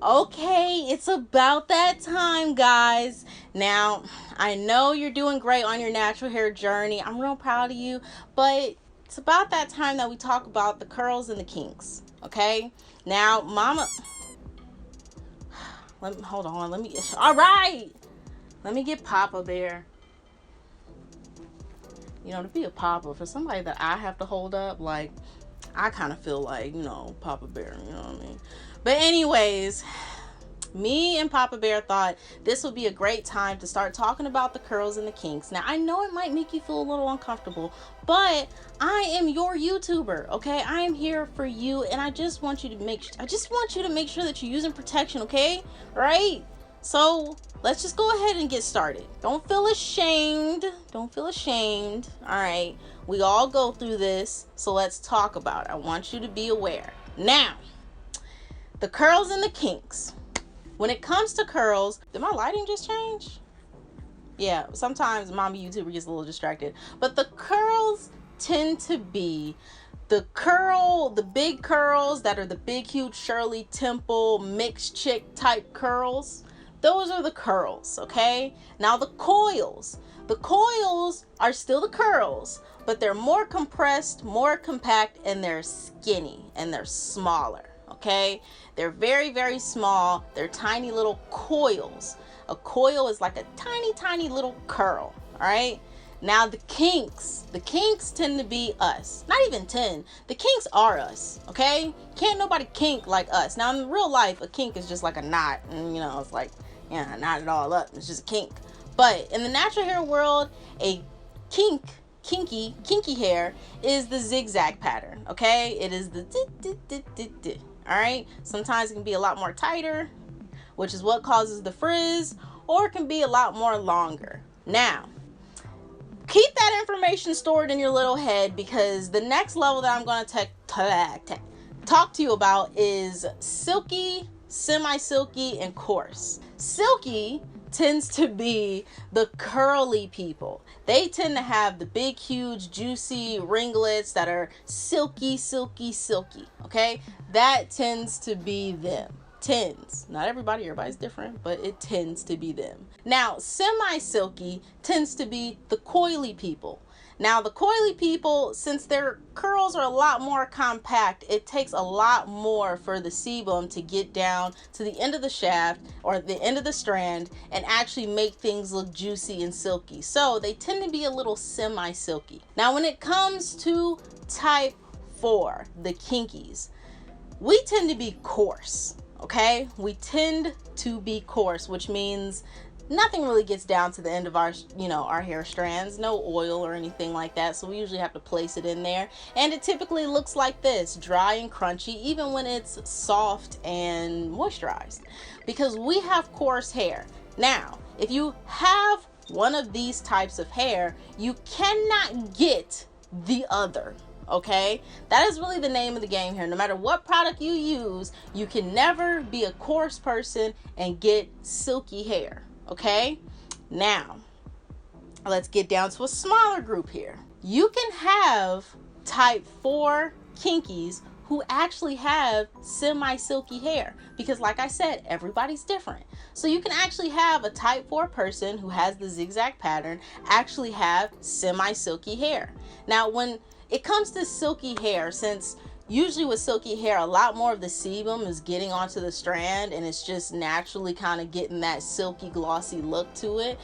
Okay, it's about that time, guys. Now, I know you're doing great on your natural hair journey. I'm real proud of you, but it's about that time that we talk about the curls and the kinks. Okay? Now, mama, hold on. All right. Let me get Papa Bear. You know, to be a Papa, for somebody that I have to hold up, like, I kind of feel like, Papa Bear, you know what I mean? But anyways, me and Papa Bear thought this would be a great time to start talking about the curls and the kinks. Now, I know it might make you feel a little uncomfortable, but I am your YouTuber, okay? I am here for you, and I just want you to make sure that you're using protection, okay? Right? So, let's just go ahead and get started. Don't feel ashamed. All right? We all go through this, so let's talk about it. I want you to be aware. Now, the curls and the kinks. When it comes to curls, did my lighting just change? Yeah, sometimes mommy YouTuber gets a little distracted. But the curls tend to be the big curls that are the big, huge Shirley Temple mixed chick type curls. Those are the curls, okay? Now the coils. The coils are still the curls, but they're more compressed, more compact, and they're skinny, and they're smaller. Okay, they're very, very small. They're tiny little coils. A coil is like a tiny little curl. All right, now the kinks tend to be us. Not even 10. The kinks are us. Okay, can't nobody kink like us. Now in real life, a kink is just like a knot, and it's like, knot it all up. It's just a kink. But in the natural hair world, a kinky hair is the zigzag pattern. Okay, it is the all right, sometimes it can be a lot more tighter, which is what causes the frizz, or it can be a lot more longer. Now, keep that information stored in your little head, because the next level that I'm going to talk to you about is silky, semi-silky, and coarse. Silky tends to be the curly people. They tend to have the big, huge, juicy ringlets that are silky, okay? That tends to be them. Not everybody's different, but it tends to be them. Now, semi-silky tends to be the coily people. Now, the coily people, since their curls are a lot more compact, it takes a lot more for the sebum to get down to the end of the shaft or the end of the strand and actually make things look juicy and silky. So they tend to be a little semi-silky. Now, when it comes to type 4, the kinkies, we tend to be coarse, okay? We tend to be coarse, which means nothing really gets down to the end of our hair strands, no oil or anything like that. So we usually have to place it in there. And it typically looks like this, dry and crunchy, even when it's soft and moisturized, because we have coarse hair. Now, if you have one of these types of hair, you cannot get the other. Okay, that is really the name of the game here. No matter what product you use, you can never be a coarse person and get silky hair. Okay, now let's get down to a smaller group here. You can have type 4 kinkies who actually have semi-silky hair, because like I said, everybody's different. So you can actually have a type 4 person who has the zigzag pattern actually have semi-silky hair. Now, when it comes to silky hair, since usually with silky hair, a lot more of the sebum is getting onto the strand and it's just naturally kind of getting that silky, glossy look to it,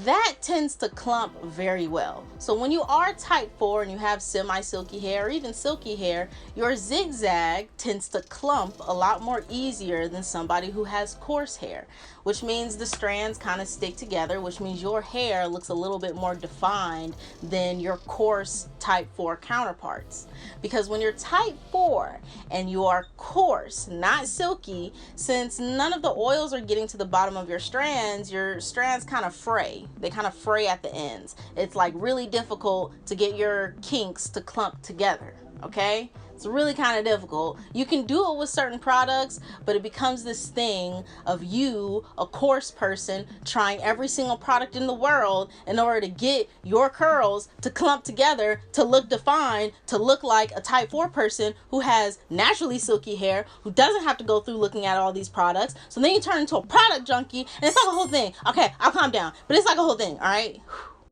that tends to clump very well. So when you are type 4 and you have semi-silky hair or even silky hair, your zigzag tends to clump a lot more easier than somebody who has coarse hair, which means the strands kind of stick together, which means your hair looks a little bit more defined than your coarse type 4 counterparts. Because when you're type 4 and you are coarse, not silky, since none of the oils are getting to the bottom of your strands kind of fray. They kind of fray at the ends. It's like really difficult to get your kinks to clump together, okay? It's really kind of difficult. You can do it with certain products, but it becomes this thing of you, a coarse person, trying every single product in the world in order to get your curls to clump together, to look defined, to look like a type 4 person who has naturally silky hair, who doesn't have to go through looking at all these products. So then you turn into a product junkie, and it's like a whole thing. Okay, I'll calm down, but it's like a whole thing, all right?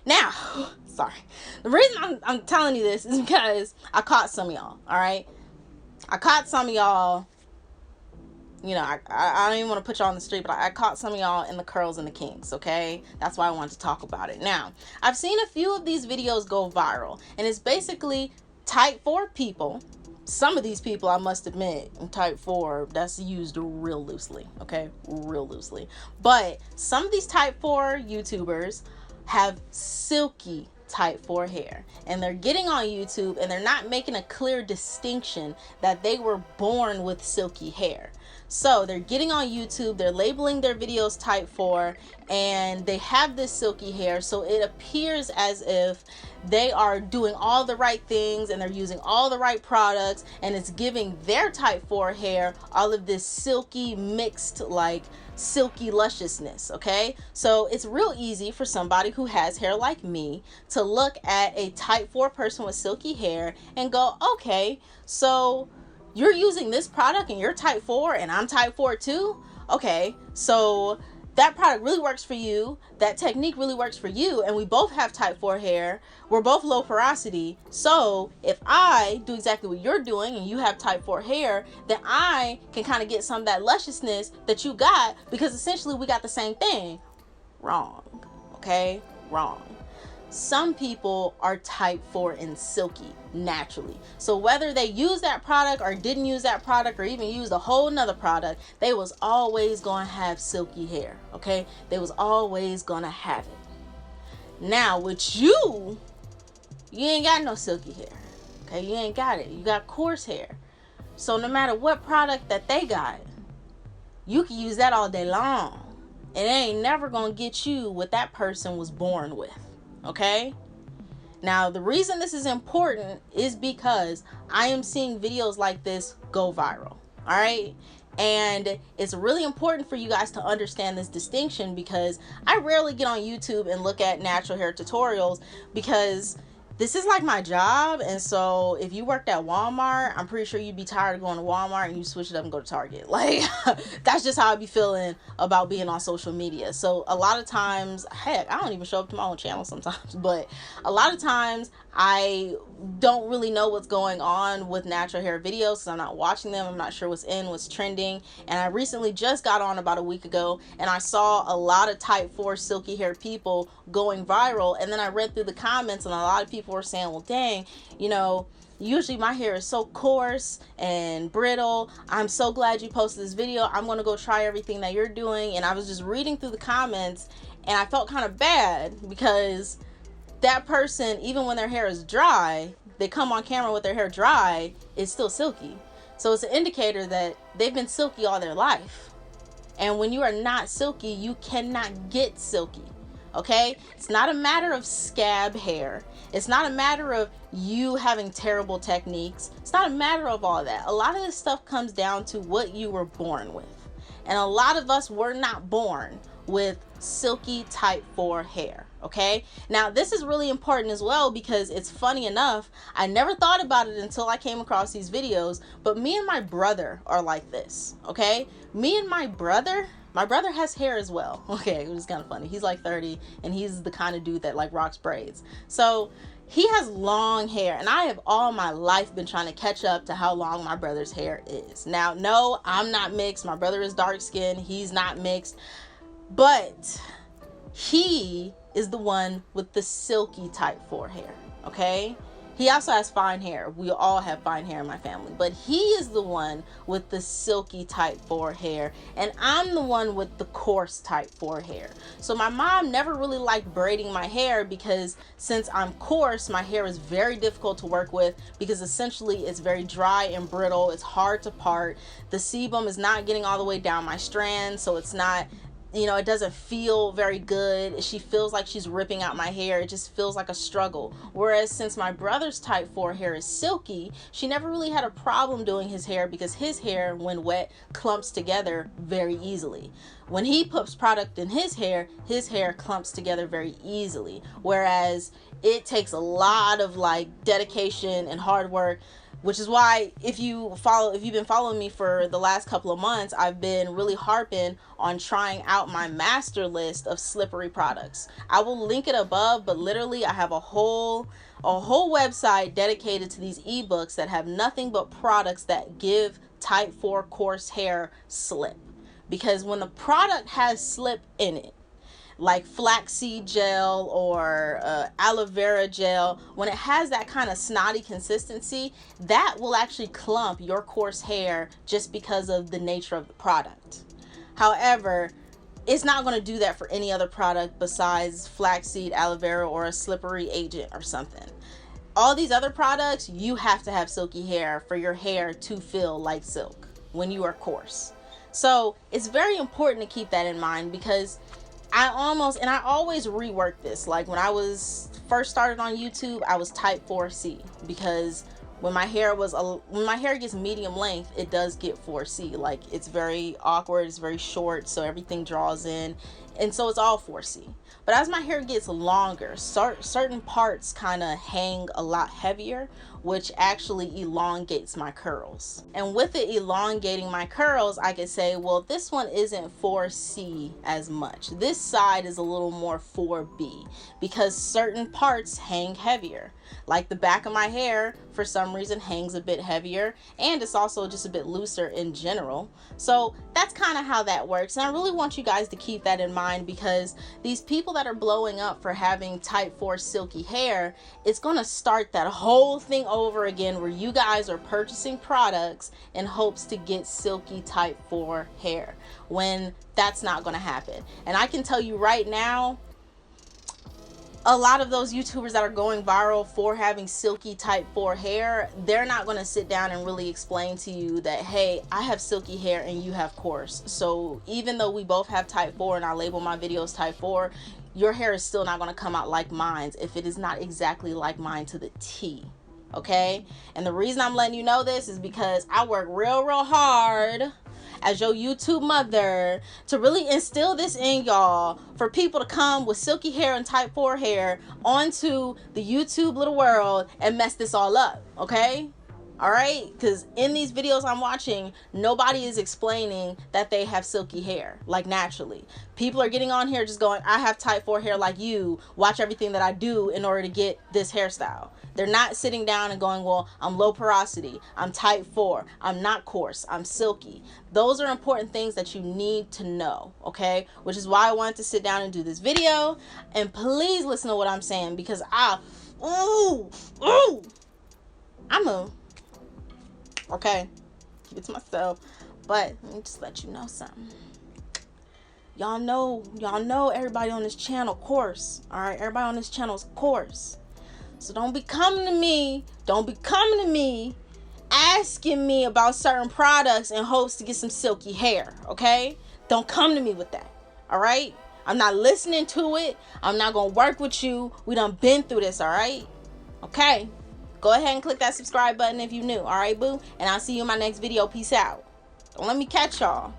Now, sorry. The reason I'm telling you this is because I caught some of y'all, all right? I caught some of y'all, you know, I don't even want to put y'all on the street, but I caught some of y'all in the curls and the kinks, okay? That's why I wanted to talk about it. Now, I've seen a few of these videos go viral, and it's basically type 4 people. Some of these people, I must admit, in type 4, that's used real loosely, okay? Real loosely. But some of these type 4 YouTubers have silky type 4 hair, and they're getting on YouTube and they're not making a clear distinction that they were born with silky hair. So they're getting on YouTube, they're labeling their videos type 4, and they have this silky hair, so it appears as if they are doing all the right things and they're using all the right products, and it's giving their type 4 hair all of this silky mixed, like silky lusciousness. Okay, so it's real easy for somebody who has hair like me to look at a type 4 person with silky hair and go, okay, so you're using this product and you're type 4 and I'm type 4 too. Okay, so that product really works for you, that technique really works for you, and we both have type 4 hair, we're both low porosity. So if I do exactly what you're doing and you have type 4 hair, then I can kind of get some of that lusciousness that you got, because essentially we got the same thing. Wrong. Okay, wrong. Some people are type 4 and silky naturally. So whether they use that product or didn't use that product or even used a whole nother product, they was always going to have silky hair. Okay, they was always going to have it. Now with you ain't got no silky hair. Okay, you ain't got it. You got coarse hair. So no matter what product that they got, you can use that all day long. It ain't never going to get you what that person was born with. Okay, now the reason this is important is because I am seeing videos like this go viral. All right, and it's really important for you guys to understand this distinction, because I rarely get on YouTube and look at natural hair tutorials, because this is like my job. And so if you worked at Walmart, I'm pretty sure you'd be tired of going to Walmart and you switch it up and go to Target. Like, that's just how I'd be feeling about being on social media. So a lot of times, heck, I don't even show up to my own channel sometimes, but a lot of times I don't really know what's going on with natural hair videos because I'm not watching them. I'm not sure what's in, what's trending. And I recently just got on about a week ago, and I saw a lot of type 4 silky hair people going viral. And then I read through the comments, and a lot of people were saying, well, dang, you know, usually my hair is so coarse and brittle. I'm so glad you posted this video. I'm going to go try everything that you're doing. And I was just reading through the comments, and I felt kind of bad, because that person, even when their hair is dry, they come on camera with their hair dry, it's still silky. So it's an indicator that they've been silky all their life. And when you are not silky, you cannot get silky. Okay, it's not a matter of scab hair. It's not a matter of you having terrible techniques. It's not a matter of all that. A lot of this stuff comes down to what you were born with. And a lot of us were not born with silky type 4 hair. Okay, now this is really important as well, because it's funny enough, I never thought about it until I came across these videos, but me and my brother are like this. Okay, me and my brother has hair as well. Okay, it was kind of funny. He's like 30, and he's the kind of dude that like rocks braids. So he has long hair, and I have all my life been trying to catch up to how long my brother's hair is. Now, no, I'm not mixed. My brother is dark skinned. He's not mixed, but he is the one with the silky type 4 hair. Okay, he also has fine hair. We all have fine hair in my family, but he is the one with the silky type 4 hair, and I'm the one with the coarse type 4 hair. So my mom never really liked braiding my hair, because since I'm coarse, my hair is very difficult to work with, because essentially it's very dry and brittle. It's hard to part. The sebum is not getting all the way down my strand, so it's not you know, it doesn't feel very good. She feels like she's ripping out my hair. It just feels like a struggle. Whereas since my brother's type 4 hair is silky, she never really had a problem doing his hair because his hair, when wet, clumps together very easily. When he puts product in his hair clumps together very easily. Whereas it takes a lot of like dedication and hard work, which is why if you've been following me for the last couple of months, I've been really harping on trying out my master list of slippery products. I will link it above, but literally I have a whole website dedicated to these ebooks that have nothing but products that give type 4 coarse hair slip. Because when the product has slip in it, like flaxseed gel or aloe vera gel, when it has that kind of snotty consistency, that will actually clump your coarse hair just because of the nature of the product. However, it's not going to do that for any other product besides flaxseed, aloe vera, or a slippery agent or something. All these other products, you have to have silky hair for your hair to feel like silk when you are coarse. So it's very important to keep that in mind, because I always rework this. Like when I was first started on YouTube, I was type 4C, because when my hair gets medium length, it does get 4C. Like it's very awkward, it's very short, so everything draws in, and so it's all 4C. But as my hair gets longer, certain parts kind of hang a lot heavier, which actually elongates my curls. And with it elongating my curls, I could say, well, this one isn't 4C as much. This side is a little more 4B, because certain parts hang heavier. Like the back of my hair, for some reason, hangs a bit heavier, and it's also just a bit looser in general. So that's kind of how that works. And I really want you guys to keep that in mind, because these people that are blowing up for having type 4 silky hair, it's going to start that whole thing over again, where you guys are purchasing products in hopes to get silky type 4 hair, when that's not going to happen. And I can tell you right now, a lot of those YouTubers that are going viral for having silky type 4 hair, they're not going to sit down and really explain to you that, hey, I have silky hair and you have coarse. So even though we both have type 4 and I label my videos type 4, your hair is still not going to come out like mine if it is not exactly like mine to the T. Okay? And the reason I'm letting you know this is because I work real hard as your YouTube mother to really instill this in y'all, for people to come with silky hair and type 4 hair onto the YouTube little world and mess this all up. Okay? All right? Because in these videos I'm watching, nobody is explaining that they have silky hair, like naturally. People are getting on here just going, I have type 4 hair like you. Watch everything that I do in order to get this hairstyle. They're not sitting down and going, well, I'm low porosity, I'm type 4, I'm not coarse, I'm silky. Those are important things that you need to know, okay? Which is why I wanted to sit down and do this video. And please listen to what I'm saying, because okay, keep it to myself. But let me just let you know something. Y'all know everybody on this channel coarse. All right, everybody on this channel is coarse. So don't be coming to me asking me about certain products in hopes to get some silky hair, okay? Don't come to me with that, all right? I'm not listening to it. I'm not gonna work with you. We done been through this, all right? Okay, go ahead and click that subscribe button if you're new, all right, boo? And I'll see you in my next video. Peace out. Don't let me catch y'all.